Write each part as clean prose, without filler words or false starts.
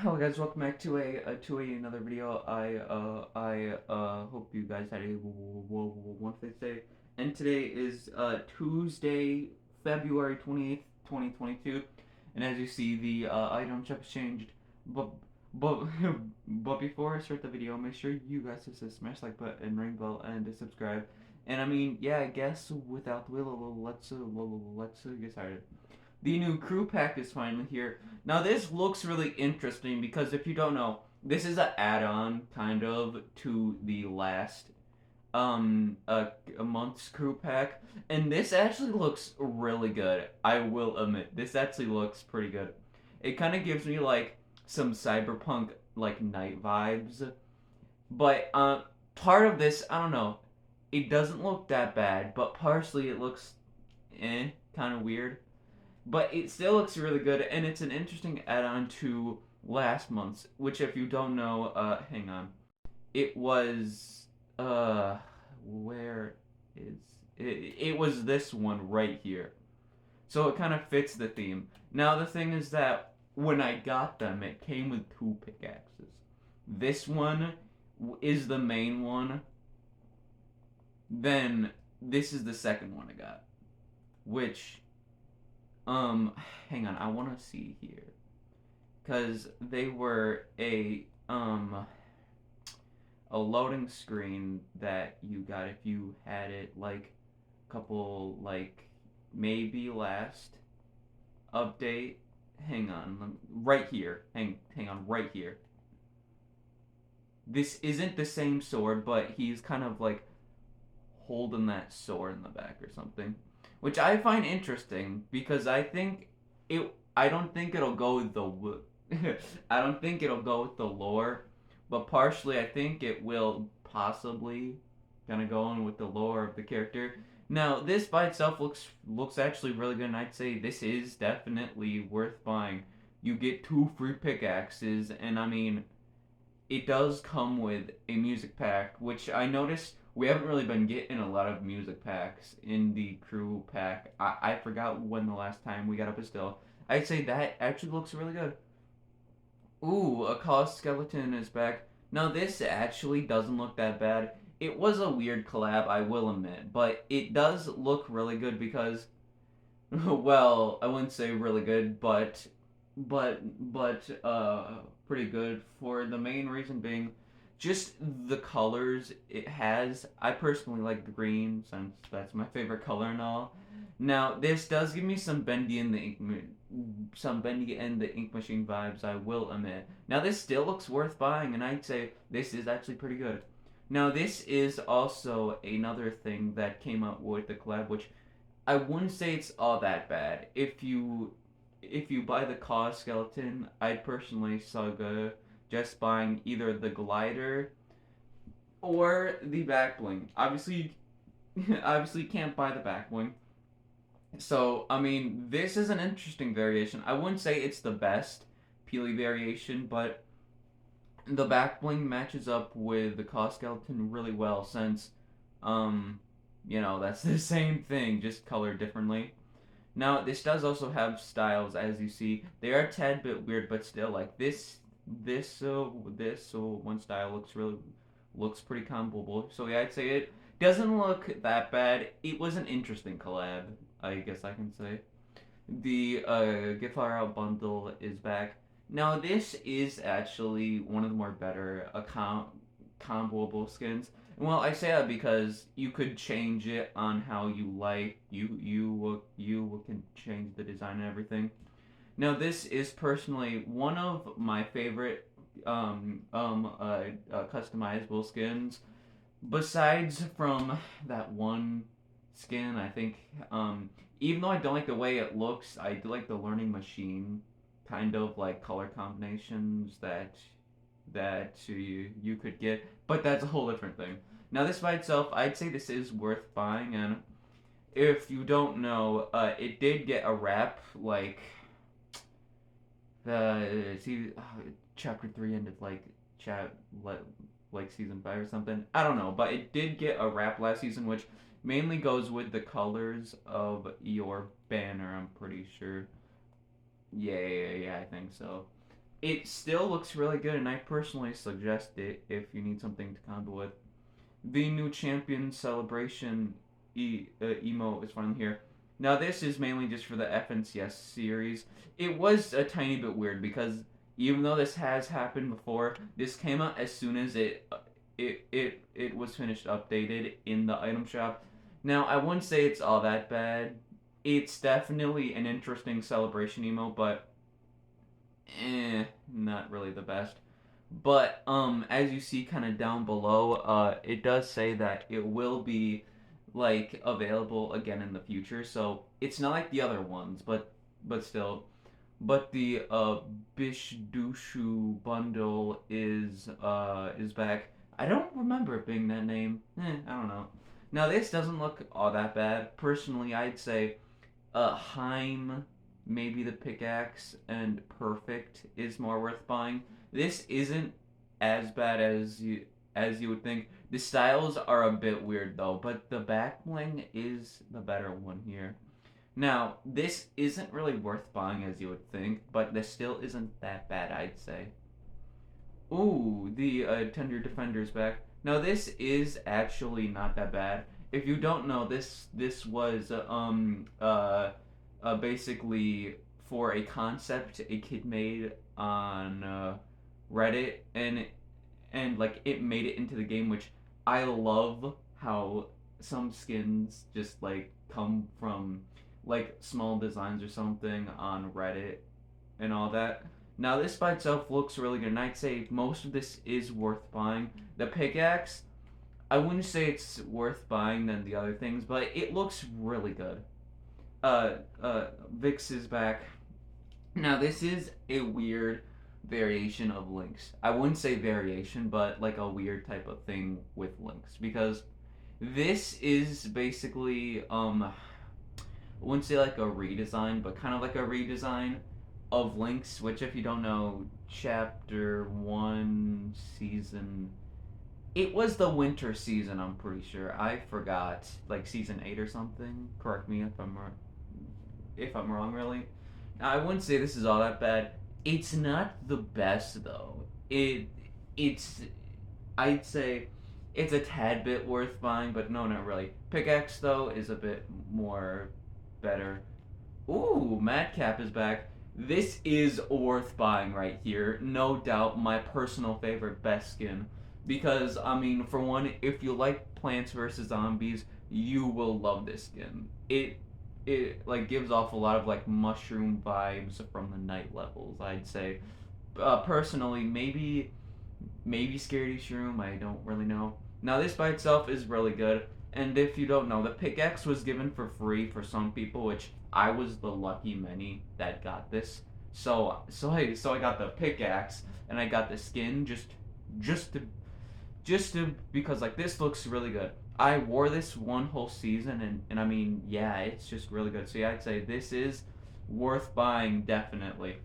Hello guys, welcome back to another video. I hope you guys had a wonderful day. And today is Tuesday, February 28th, 2022. And as you see, the items have changed. But but but before I start the video, make sure you guys just smash like button, ring bell, and subscribe. And I mean, yeah, I guess without the wheel, let's get started. The new crew pack is finally here. Now this looks really interesting because if you don't know, this is an add-on kind of to the last a month's crew pack, and this actually looks really good. I will admit, this actually looks pretty good. It kind of gives me like some cyberpunk like night vibes, but part of this I don't know. It doesn't look that bad, but partially it looks kind of weird, but it still looks really good, and it's an interesting add-on to last month's, which if you don't know, hang on, it was where is it was this one right here, so it kind of fits the theme. Now the thing is that when I got them, it came with two pickaxes. This one is the main one, then this is the second one I got, which Um, hang on, I want to see here, cause they were a loading screen that you got if you had it like a couple like maybe last update. Hang on, right here. Hang on, right here. This isn't the same sword, but he's kind of like holding that sword in the back or something, which I find interesting because I don't think it'll go with the I don't think it'll go with the lore, but partially I think it will possibly kind of go in with the lore of the character. Now this by itself looks actually really good, and I'd say this is definitely worth buying. You get two free pickaxes, and I mean it does come with a music pack, which I noticed we haven't really been getting a lot of music packs in the crew pack. I forgot when the last time we got up a still. I'd say that actually looks really good. Ooh, a KAWS skeleton is back. Now this actually doesn't look that bad. It was a weird collab, I will admit, but it does look really good because, well, I wouldn't say really good, but pretty good for the main reason being just the colors it has. I personally like the green since that's my favorite color and all. Now this does give me some Bendy and the Ink Machine vibes, I will admit. Now this still looks worth buying, and I'd say this is actually pretty good. Now this is also another thing that came out with the collab, which I wouldn't say it's all that bad. If you buy the KAWS skeleton, I personally suggest just buying either the glider or the back bling. Obviously, obviously you can't buy the back bling. So I mean, this is an interesting variation. I wouldn't say it's the best Peely variation, but the back bling matches up with the KAWS skeleton really well since, um, that's the same thing, just colored differently. Now, this does also have styles, as you see. They are a tad bit weird, but still, like this one style looks pretty comparable. So yeah, I'd say it doesn't look that bad. It was an interesting collab, I guess I can say. The Get Fire Out bundle is back. Now, this is actually one of the more better comboable skins. Well, I say that because you could change it on how you like. You can change the design and everything. Now, this is personally one of my favorite customizable skins. Besides from that one skin, I think even though I don't like the way it looks, I do like the learning machine kind of like color combinations that you could get, but that's a whole different thing. Now, this by itself, I'd say this is worth buying, and if you don't know, it did get a wrap, like, see, chapter 3 ended, like, chat, like, season 5 or something. I don't know, but it did get a wrap last season, which mainly goes with the colors of your banner, I'm pretty sure. Yeah, I think so. it still looks really good, and I personally suggest it if you need something to combo with. The new champion celebration emote is finally here. Now this is mainly just for the FNCS series. It was a tiny bit weird because even though this has happened before, this came out as soon as it was finished updated in the item shop. Now I wouldn't say it's all that bad. It's definitely an interesting celebration emote, but not really the best. But as you see kind of down below, it does say that it will be like available again in the future. So it's not like the other ones, but still. But the Bishdushu bundle is back. I don't remember it being that name. I don't know. Now this doesn't look all that bad. Personally, I'd say Heim, maybe the pickaxe, and Perfect is more worth buying. This isn't as bad as you would think. The styles are a bit weird though, but the back bling is the better one here. Now, this isn't really worth buying as you would think, but this still isn't that bad, I'd say. Ooh, the Tender Defender's back. Now, this is actually not that bad. If you don't know, this was basically for a concept a kid made on Reddit, and like it made it into the game, which I love how some skins just like come from like small designs or something on Reddit and all that. Now this by itself looks really good, and I'd say most of this is worth buying. The pickaxe, I wouldn't say it's worth buying than the other things, but it looks really good. Vix is back. Now this is a weird variation of links. I wouldn't say variation, but like a weird type of thing with links because this is basically I wouldn't say like a redesign, but kind of like a redesign of links. Which, if you don't know, Chapter 1 season. It was the winter season, I'm pretty sure. I forgot, like season 8 or something. Correct me if I'm wrong, really. I wouldn't say this is all that bad. It's not the best though. It's I'd say it's a tad bit worth buying, but no, not really. Pickaxe though is a bit more better. Ooh, Madcap is back. This is worth buying right here. No doubt my personal favorite best skin. Because, I mean, for one, if you like Plants vs. Zombies, you will love this skin. It like gives off a lot of like mushroom vibes from the night levels, I'd say. Personally, maybe Scaredy Shroom, I don't really know. Now this by itself is really good, and if you don't know, the pickaxe was given for free for some people, which I was the lucky many that got this. So I got the pickaxe and I got the skin just to because like this looks really good. I wore this one whole season, and I mean, yeah, it's just really good. So yeah, I'd say this is worth buying definitely.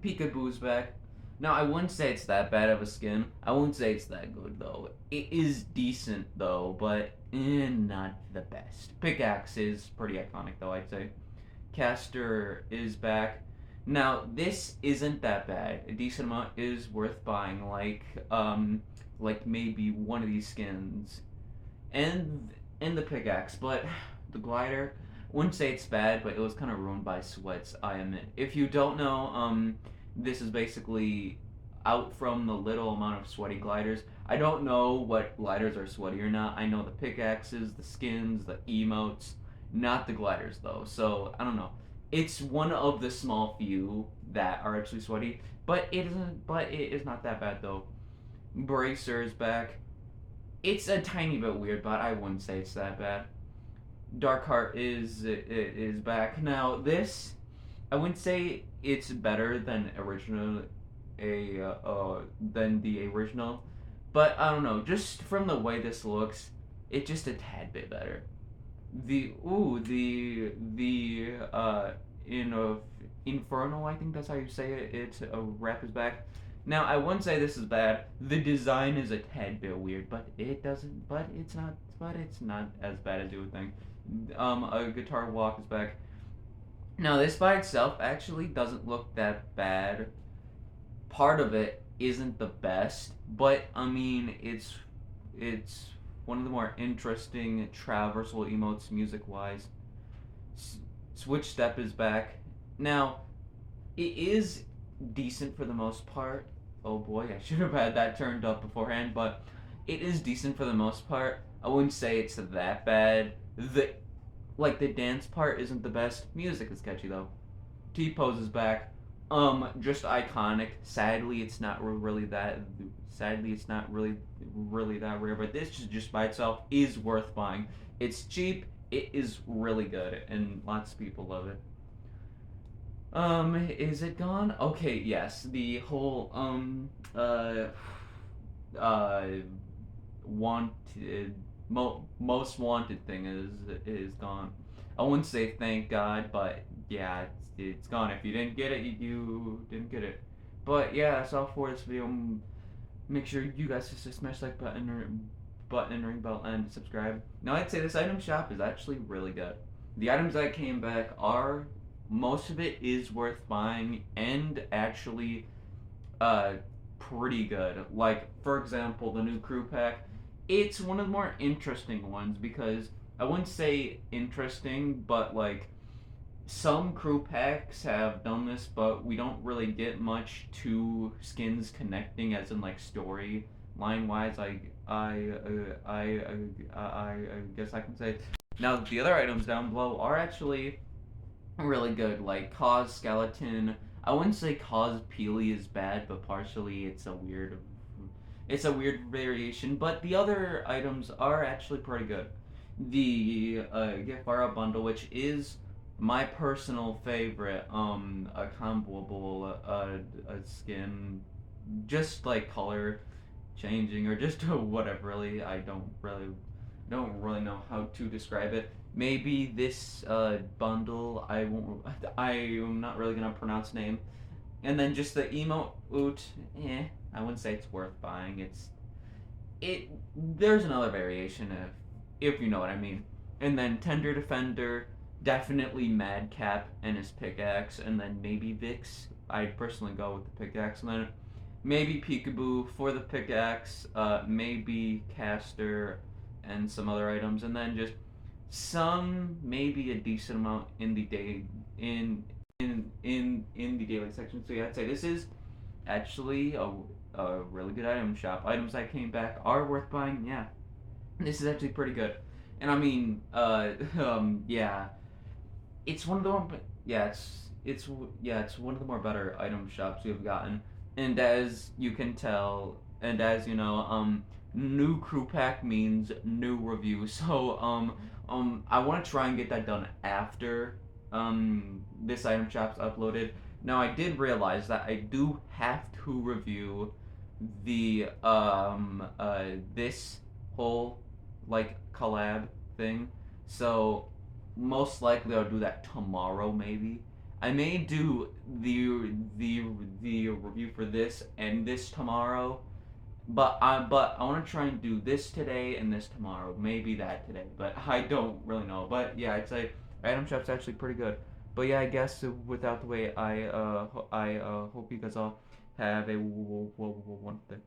Peekaboo's back. Now I wouldn't say it's that bad of a skin. I wouldn't say it's that good though. It is decent though, but not the best. Pickaxe is pretty iconic though, I'd say. Caster is back. Now this isn't that bad. A decent amount is worth buying. Like maybe one of these skins, and the pickaxe, but the glider. Wouldn't say it's bad, but it was kind of ruined by sweats. I admit. If you don't know, this is basically out from the little amount of sweaty gliders. I don't know what gliders are sweaty or not. I know the pickaxes, the skins, the emotes, not the gliders though. So I don't know. It's one of the small few that are actually sweaty, but it isn't. But it is not that bad though. Bracer is back. It's a tiny bit weird, but I wouldn't say it's that bad. Darkheart is back. Now this, I wouldn't say it's better than than the original, but I don't know. Just from the way this looks, it's just a tad bit better. The Inferno, I think that's how you say it. It's a rap is back. Now I wouldn't say this is bad. The design is a tad bit weird, but it doesn't. But it's not. But it's not as bad as you would think. A guitar walk is back. Now this by itself actually doesn't look that bad. part of it isn't the best, but I mean it's one of the more interesting traversal emotes music wise. Switch Step is back. Now, it is decent for the most part. Oh boy, I should have had that turned up beforehand, but it is decent for the most part. I wouldn't say it's that bad. The dance part isn't the best. Music is catchy though. T Pose is back. Just iconic. Sadly, it's not really that. Sadly, it's not really that rare. But this just by itself is worth buying. It's cheap. It is really good, and lots of people love it. Is it gone? Okay, yes. The whole uh wanted most wanted thing is gone. I wouldn't say thank God, but yeah, it's gone. If you didn't get it, you didn't get it. But yeah, that's all for this video. Make sure you guys just smash like button, ring bell, and subscribe. Now I'd say this item shop is actually really good. The items that came back are most of it is worth buying and actually uh pretty good. Like for example, the new crew pack. It's one of the more interesting ones because I wouldn't say interesting, but like some crew packs have done this, but we don't really get much to skins connecting, as in like story line wise. I guess I can say. Now the other items down below are actually really good, like KAWS skeleton. I wouldn't say KAWS Peely is bad, but partially it's a weird variation. But the other items are actually pretty good. The Get Far Out bundle, which is my personal favorite, a comboable skin, just like color changing or just whatever. Really, I don't really know how to describe it. Maybe this bundle I won't. I'm not really gonna pronounce name. And then just the emote oot. I wouldn't say it's worth buying. It. There's another variation if you know what I mean. And then Tender Defender, definitely Madcap and his pickaxe, and then maybe Vix. I'd personally go with the pickaxe, and then maybe Peekaboo for the pickaxe. Maybe Caster and some other items, and then just some maybe a decent amount in the day in the daily section. So yeah, I'd say this is actually a really good item shop. Items that came back are worth buying. Yeah, this is actually pretty good. And I mean, yeah, it's one of the yeah, it's one of the more better item shops we've gotten. And as you can tell, and as you know, new crew pack means new review. So I want to try and get that done after this item shop's uploaded. Now I did realize that I do have to review the this whole like collab thing. So most likely I'll do that tomorrow maybe. I may do the review for this and this tomorrow, but I want to try and do this today and this tomorrow. Maybe that today, but I don't really know. But yeah, I'd say item shop's actually pretty good. But yeah, I guess without the way, I hope you guys all have a wonderful day.